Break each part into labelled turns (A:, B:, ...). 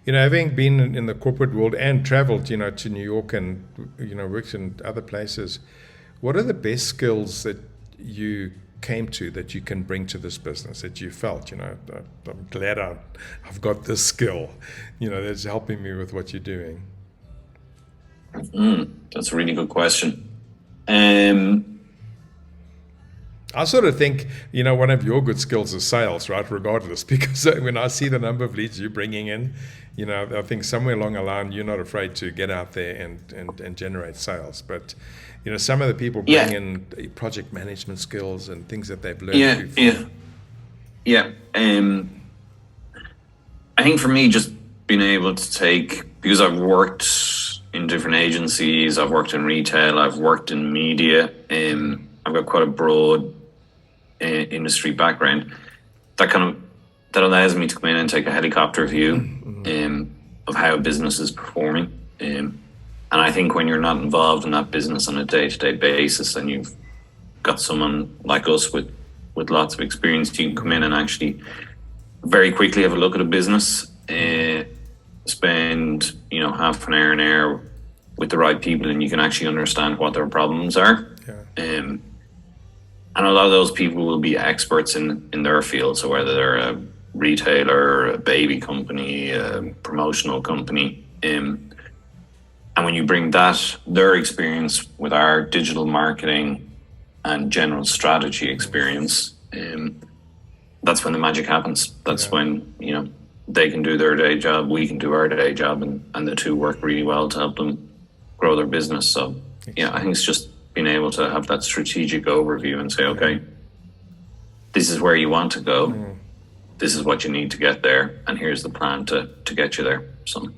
A: having been in the corporate world and traveled, to New York and, worked in other places, what are the best skills that you came to that you can bring to this business that you felt, I'm glad I've got this skill, that's helping me with what you're doing?
B: That's a really good question.
A: I sort of think, one of your good skills is sales, right? Regardless, because when I see the number of leads you're bringing in, I think somewhere along the line you're not afraid to get out there and generate sales. But some of the people bring in project management skills and things that they've learned before.
B: I think for me, just being able to take, because I've worked in different agencies, I've worked in retail, I've worked in media, I've got quite a broad industry background. That allows me to come in and take a helicopter view of how a business is performing. And I think when you're not involved in that business on a day-to-day basis, and you've got someone like us with lots of experience, you can come in and actually very quickly have a look at a business, spend half an hour with the right people, and you can actually understand what their problems are. And a lot of those people will be experts in their field. So whether they're a retailer, a baby company, a promotional company, and when you bring their experience with our digital marketing and general strategy experience, that's when the magic happens. That's when they can do their day job, we can do our day job, and the two work really well to help them grow their business. So I think it's just being able to have that strategic overview and say, okay, this is where you want to go, this is what you need to get there, and here's the plan to get you there. So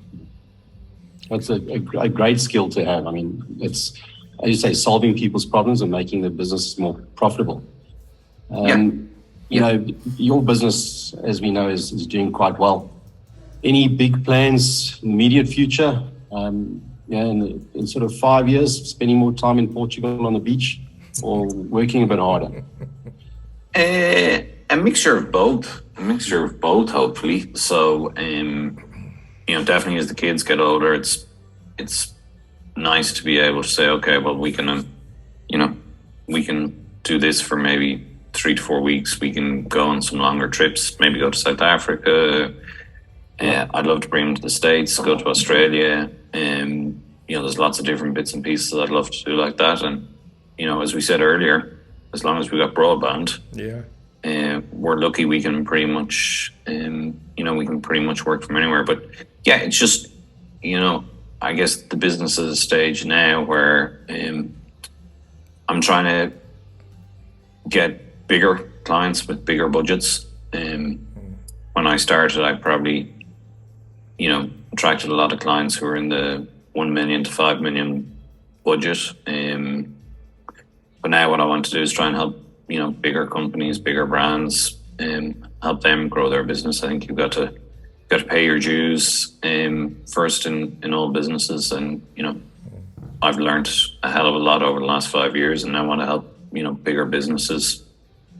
C: that's a great skill to have. I mean, it's, as you say, solving people's problems and making the business more profitable. Your business, as we know, is doing quite well. Any big plans in the immediate future? In sort of 5 years, spending more time in Portugal on the beach, or working a bit harder?
B: A mixture of both. Hopefully. So, definitely as the kids get older, it's nice to be able to say, okay, well, we can do this for maybe 3 to 4 weeks. We can go on some longer trips, maybe go to South Africa. I'd love to bring them to the States, go to Australia. There's lots of different bits and pieces I'd love to do like that. And, as we said earlier, as long as we got broadband, we're lucky we can pretty much, work from anywhere. But it's just, I guess the business is at a stage now where I'm trying to get bigger clients with bigger budgets. When I started, I probably, attracted a lot of clients who were in the 1 million to 5 million budget. But now what I want to do is try and help, bigger companies, bigger brands, help them grow their business. I think you've got to pay your dues first in all businesses. And, I've learned a hell of a lot over the last 5 years, and I want to help, bigger businesses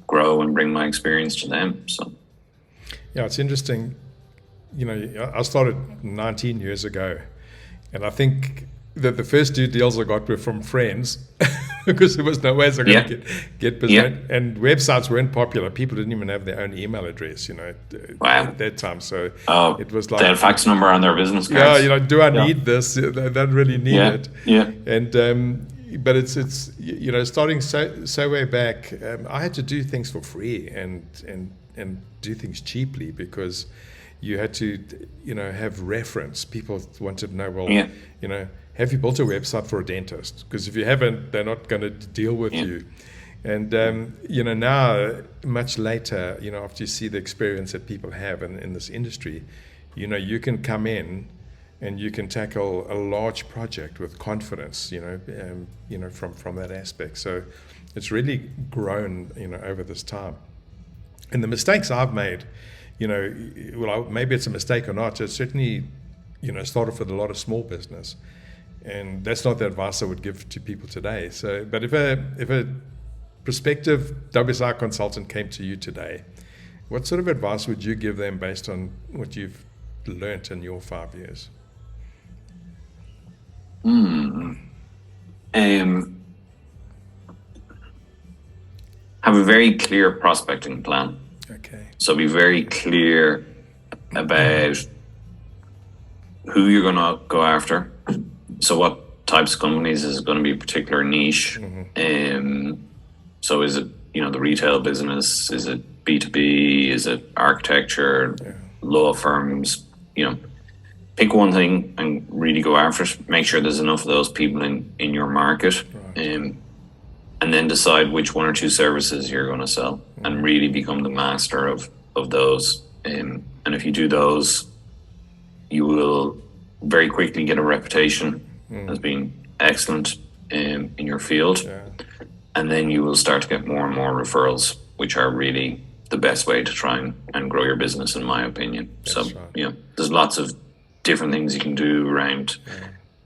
B: grow and bring my experience to them. So,
A: it's interesting. I started 19 years ago, and I think that the first 2 deals I got were from friends because there was no way I was going to get business. And websites weren't popular. People didn't even have their own email address, at that time. So it was like,
B: they had a fax number on their business cards.
A: Do I need this? They don't really need it. And but it's starting so way back. I had to do things for free and do things cheaply because you had to, have reference. People wanted to know, have you built a website for a dentist? Because if you haven't, they're not going to deal with you. And, now, much later, after you see the experience that people have in this industry, you can come in and you can tackle a large project with confidence, from that aspect. So it's really grown, over this time. And the mistakes I've made, maybe it's a mistake or not. It's certainly, started with a lot of small business, and that's not the advice I would give to people today. So, but if a prospective WSI consultant came to you today, what sort of advice would you give them based on what you've learnt in your 5 years?
B: Have a very clear prospecting plan.
A: Okay.
B: So be very clear about who you're going to go after. So what types of companies is going to be a particular niche? So is it, the retail business? Is it B2B? Is it architecture, law firms? Pick one thing and really go after it. Make sure there's enough of those people in your market. Right. And then decide which one or two services you're going to sell and really become the master of those. And if you do those, you will very quickly get a reputation as being excellent in your field. Yeah. And then you will start to get more and more referrals, which are really the best way to try and grow your business, in my opinion. That's so, right. There's lots of different things you can do around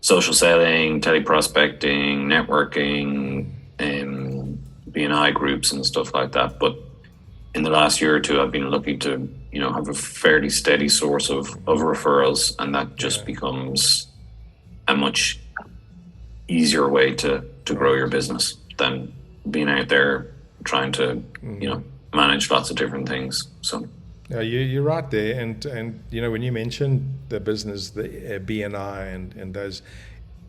B: social selling, teleprospecting, networking, B&I groups and stuff like that. But in the last year or two, I've been lucky to, have a fairly steady source of referrals, and that just becomes a much easier way to grow your business than being out there trying to, manage lots of different things. So.
A: Yeah, you're right there. And when you mentioned the business, the B&I and those,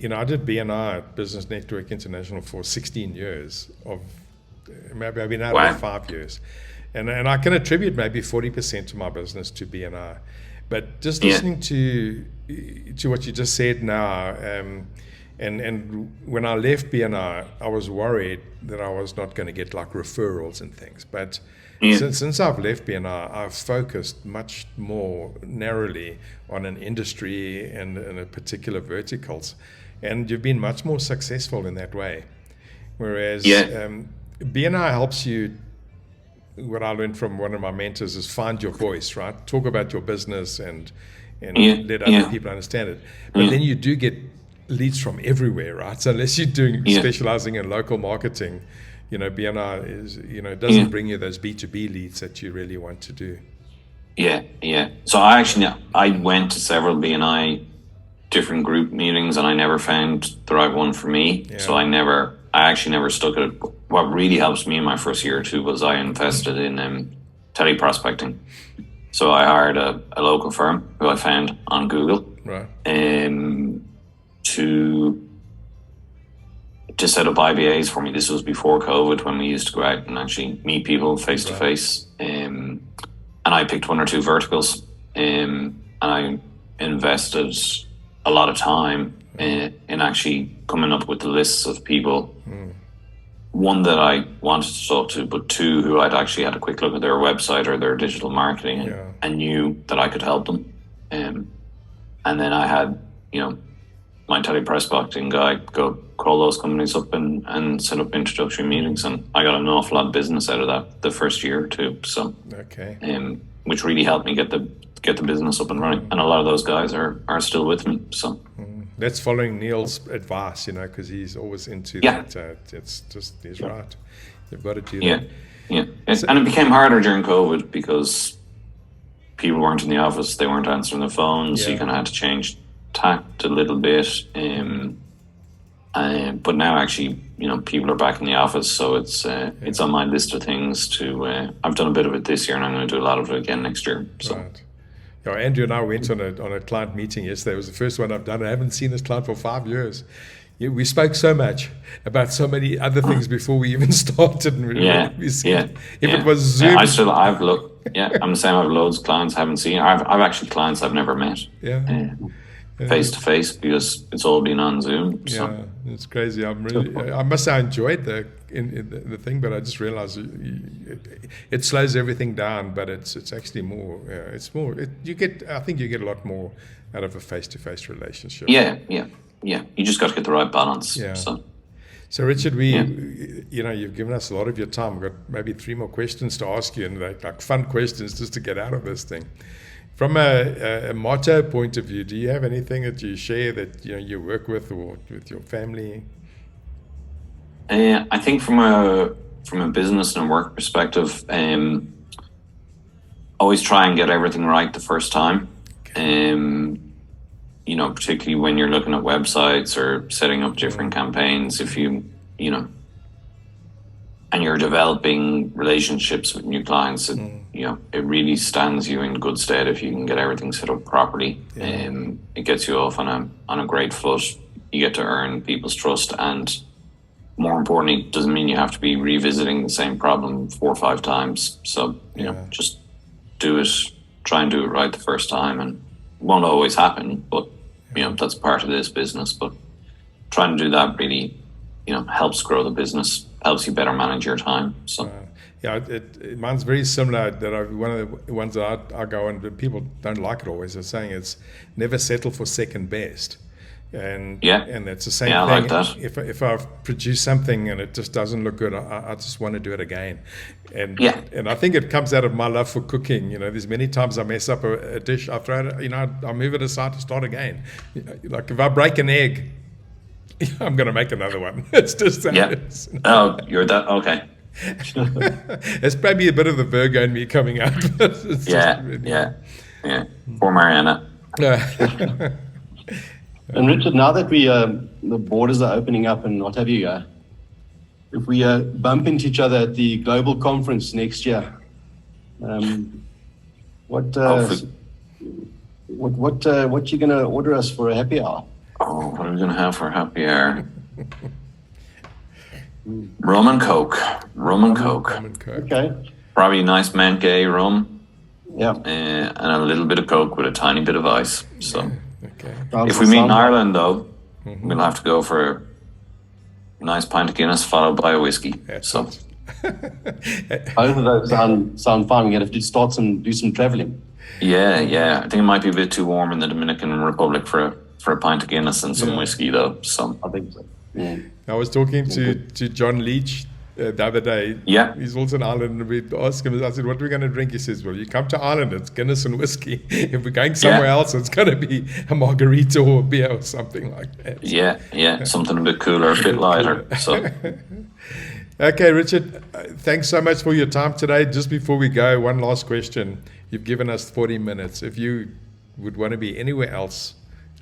A: I did B&I at Business Network International for 16 years. Maybe I've been out there 5 years. And I can attribute maybe 40% of my business to B&I. But just listening to what you just said now, and when I left B&I, I was worried that I was not going to get like referrals and things. But since I've left B&I, I've focused much more narrowly on an industry and a particular verticals. And you've been much more successful in that way. Whereas B&I helps you, what I learned from one of my mentors is find your voice, right? Talk about your business and let other people understand it. But then you do get leads from everywhere, right? So unless you're doing specializing in local marketing, B&I is, doesn't bring you those B2B leads that you really want to do.
B: Yeah. So I went to several B&I different group meetings and I never found the right one for me. Yeah. So I actually never stuck at it. What really helps me in my first year or two was I invested in teleprospecting. So I hired a local firm who I found on Google,
A: right,
B: to set up IBAs for me. This was before COVID, when we used to go out and actually meet people face to face. And I picked one or two verticals, and I invested a lot of time in actually coming up with the lists of people. One that I wanted to talk to, but two who I'd actually had a quick look at their website or their digital marketing and knew that I could help them. And then I had, my teleprospecting guy go call those companies up and set up introductory meetings, and I got an awful lot of business out of that the first year or two. So, which really helped me get the business up and running. And a lot of those guys are still with me. So.
A: That's following Neil's advice, because he's always into that. It's just, he's right. You've got to do that.
B: Yeah. And it became harder during COVID because people weren't in the office, they weren't answering the phone, so you kind of had to change tact a little bit. But now actually, people are back in the office, so it's on my list of things to. I've done a bit of it this year, and I'm going to do a lot of it again next year. So.
A: Right. Andrew and I went on a client meeting yesterday. It was the first one I've done. I haven't seen this client for 5 years. We spoke so much about so many other things before we even started. It was Zoom.
B: I'm the same. I have loads of clients I haven't seen. I've actually clients I've never met. Face to face, because it's all been on Zoom. So.
A: Yeah, it's crazy. I must say I enjoyed the thing, but I just realized it slows everything down. But it's actually more. I think you get a lot more out of a face to face relationship.
B: Yeah. You just got to get the right balance.
A: Yeah. So Richard, you've given us a lot of your time. We've got maybe 3 more questions to ask you, and like fun questions just to get out of this thing. From a motto point of view, do you have anything that you share that you work with or with your family?
B: I think from a business and work perspective, always try and get everything right the first time. Particularly when you're looking at websites or setting up different campaigns, if and you're developing relationships with new clients, it really stands you in good stead if you can get everything set up properly. It gets you off on a great foot. You get to earn people's trust, and more importantly, it doesn't mean you have to be revisiting the same problem 4 or 5 times. So, just do it, try and do it right the first time, and it won't always happen, but that's part of this business. But trying to do that really, helps grow the business, helps you better manage your time. So
A: mine's very similar. One of the ones that I go on, but people don't like it always. They're saying it's never settle for second best. And it's the same thing.
B: I like that.
A: If I've produced something and it just doesn't look good, I just want to do it again. And I think it comes out of my love for cooking. There's many times I mess up a dish, I throw it, I move it aside to start again. Like if I break an egg, I'm going to make another one. It's just that.
B: Yeah. Oh, you're that. Okay.
A: It's probably a bit of the Virgo in me coming out.
B: Poor Mariana.
C: And Richard, now that the borders are opening up and what have you, if we bump into each other at the global conference next year, what you gonna order us for a happy hour?
B: Oh, what are we gonna have for a happy hour? Rum and Coke.
C: Okay.
B: Probably a nice Mankay rum.
C: Yeah.
B: And a little bit of Coke with a tiny bit of ice. So.
A: Okay.
B: If we meet in Ireland, though, we'll have to go for a nice pint of Guinness followed by a whiskey.
C: Both of those sound fun. We're going to have to do some traveling.
B: Yeah. I think it might be a bit too warm in the Dominican Republic for a pint of Guinness and some whiskey, though. So
C: I think so. Yeah.
A: I was talking to John Leach the other day.
B: Yeah.
A: He's also in Ireland, and we asked him, I said, what are we going to drink? He says, well, you come to Ireland, it's Guinness and whiskey. If we're going somewhere else, it's going to be a margarita or a beer or something like that.
B: Yeah. Something a bit cooler, a bit lighter. So.
A: Okay, Richard, thanks so much for your time today. Just before we go, one last question. You've given us 40 minutes. If you would want to be anywhere else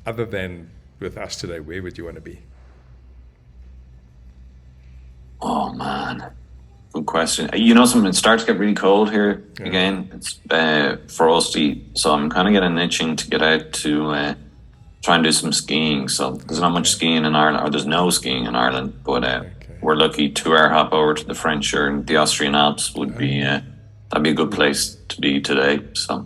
A: other than with us today, where would you want to be?
B: Oh man, good question. Something, it starts to get really cold here again. It's frosty, so I'm kind of getting itching to get out to try and do some skiing. So there's not much skiing in Ireland, or there's no skiing in Ireland, but we're lucky. 2-hour hop over to the French or the Austrian Alps would be that'd be a good place to be today. So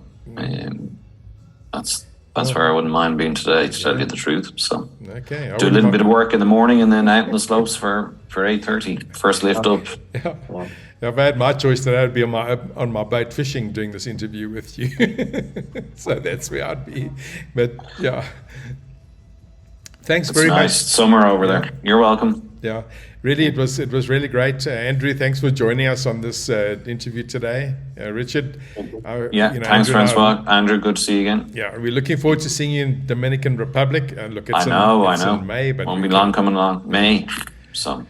B: that's where I wouldn't mind being today, to tell you the truth. So do a little bit of work in the morning and then out on the slopes for 8:30. First lift up.
A: Yeah. If I had my choice, then I'd be on my boat fishing doing this interview with you. So that's where I'd be. But thanks very much.
B: Summer over there. You're welcome.
A: Yeah, really, it was really great. Andrew, thanks for joining us on this interview today. Richard.
B: Thanks, Francois. Andrew, good to see you again.
A: Yeah, we're looking forward to seeing you in Dominican Republic. Look,
B: I know.
A: in May, but
B: won't be long coming along. May. So.